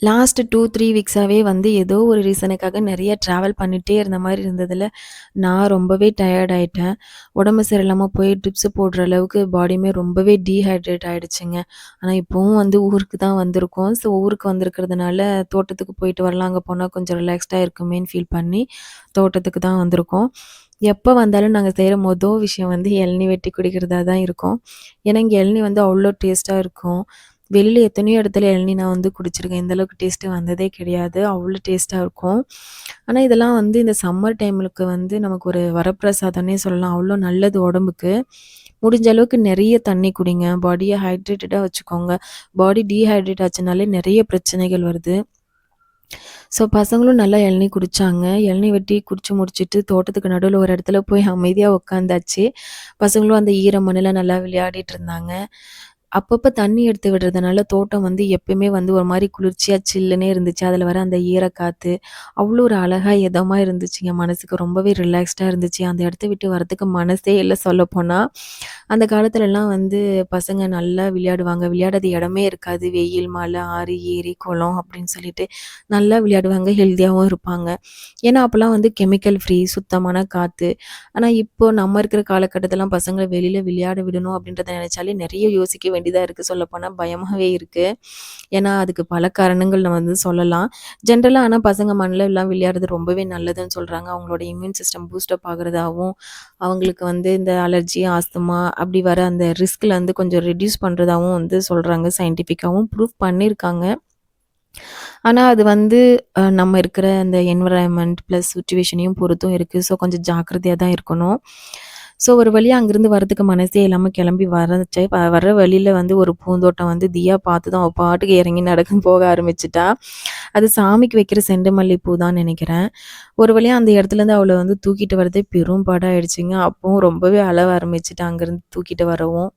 Last 2, 3 வீக்ஸாவே வந்து ஏதோ ஒரு ரீசனுக்காக நெறைய ட்ராவல் பண்ணிட்டே இருந்த மாரி இருந்ததுல, நான் ரொம்பவே டயர்ட் ஆயிட்டேன். உடம்பு சரியில்லாம போய் ட்ரிப்ஸ் போடுற அளவுக்கு பாடியுமே ரொம்பவே டீஹைட்ரேட் ஆயிடுச்சுங்க. ஆனா இப்பவும் வந்து ஊருக்கு தான் வந்திருக்கோம். ஸோ ஊருக்கு வந்திருக்கிறதுனால தோட்டத்துக்கு போயிட்டு வரலாம். அங்க போனா கொஞ்சம் ரிலாக்ஸ்டா இருக்குமேன்னு ஃபீல் பண்ணி தோட்டத்துக்கு தான் வந்திருக்கோம். எப்ப வந்தாலும் நாங்க செய்ற விஷயம் வந்து இளநீ வெட்டி குடிக்கிறதா தான் இருக்கும். ஏன்னா, இங்க இளநீ வந்து அவ்ளோ டேஸ்ட்டா இருக்கும். வெளியில எத்தனையோ இடத்துல இளநீ நான் வந்து குடிச்சிருக்கேன். இந்த அளவுக்கு டேஸ்ட்டு வந்ததே கிடையாது. அவ்ளோ டேஸ்ட்டா இருக்கும். ஆனா, இதெல்லாம் வந்து இந்த சம்மர் டைமுக்கு வந்து நமக்கு ஒரு வரப்பிரசாதம்னே சொல்லலாம். அவ்ளோ நல்லது உடம்புக்கு. முடிஞ்ச அளவுக்கு நெறைய தண்ணி குடிங்க. பாடிய ஹைட்ரேட்டடா வச்சுக்கோங்க. பாடி டீஹைட்ரேட் ஆச்சுனாலே நெறைய பிரச்சனைகள் வருது. ஸோ பசங்களும் நல்லா இளநீ குடிச்சாங்க. இளநீ வெட்டி குடிச்சு முடிச்சுட்டு, தோட்டத்துக்கு நடுவுல ஒரு இடத்துல போய் அமைதியா உட்காந்தாச்சு. பசங்களும் அந்த ஈர மண்ணுல நல்லா விளையாடிட்டு இருந்தாங்க. அப்பப்ப தண்ணி எடுத்து விடுறதுனால தோட்டம் வந்து எப்பயுமே வந்து ஒரு மாரி குளிர்ச்சியா சில்லுன்னே இருந்துச்சு. அதில வர அந்த ஈரக்காத்து, அவ்வளோ ஒரு அழகா எதமா இருந்துச்சுங்க. மனசுக்கு ரொம்பவே ரிலாக்ஸ்டா இருந்துச்சு. அந்த இடத்த விட்டு வரதுக்கு மனசே இல்ல சொல்லப்போனா. அந்த காலத்துலலாம் வந்து பசங்க நல்லா விளையாடுவாங்க. விளையாடாத இடமே இருக்காது. வெயில், மழை, ஆறு, ஏரி, குளம் அப்படின்னு சொல்லிட்டு நல்லா விளையாடுவாங்க. ஹெல்தியாவும் இருப்பாங்க. ஏன்னா, அப்பலாம் வந்து கெமிக்கல் ஃப்ரீ சுத்தமான காத்து. ஆனா, இப்போ நம்ம இருக்கிற காலகட்டத்திலலாம் பசங்கள வெளியில விளையாட விடணும் அப்படின்றத நெனைச்சாலே நெறைய யோசிக்க வேண்டியதா இருக்கு. சொல்லப்போனா பயமாவே இருக்கு. ஏன்னா, அதுக்கு பல காரணங்கள் நம்ம வந்து சொல்லலாம். ஜென்ரலா ஆனா பசங்க மண்ல எல்லாம் விளையாடுறது ரொம்பவே நல்லதுன்னு சொல்றாங்க. அவங்களோட இம்யூன் சிஸ்டம் பூஸ்டப் ஆகுறதாவும், அவங்களுக்கு வந்து இந்த அலர்ஜி, ஆஸ்துமா அப்படி வர அந்த ரிஸ்க்ல வந்து கொஞ்சம் ரெட்யூஸ் பண்றதாவும் வந்து சொல்றாங்க. சயின்டிஃபிக்காவும் ப்ரூஃப் பண்ணியிருக்காங்க. ஆனா, அது வந்து நம்ம இருக்கிற அந்த என்வைரன்மென்ட் பிளஸ் சிச்சுவேஷனையும் பொறுத்தும் இருக்கு. ஸோ, கொஞ்சம் ஜாக்கிரதையா தான் இருக்கணும். ஸோ, ஒரு வழியா அங்கிருந்து வரதுக்கு மனசே இல்லாம கிளம்பி வரச்சே வர்ற வழியில வந்து ஒரு பூந்தோட்டம் வந்து தியா பார்த்ததும் அவ பாட்டுக்கு இறங்கி நடக்கும் போக ஆரம்பிச்சுட்டா. அது சாமிக்கு வைக்கிற செண்டு மல்லி பூ தான் நெனைக்கிறேன். ஒரு வழியா அந்த இடத்துலேருந்து அவள வந்து தூக்கிட்டு வரதே பெரும் பாடா ஆயிடுச்சுங்க. அப்பவும் ரொம்பவே அழ ஆரம்பிச்சுட்டா அங்கருந்து தூக்கிட்டு வரவும்.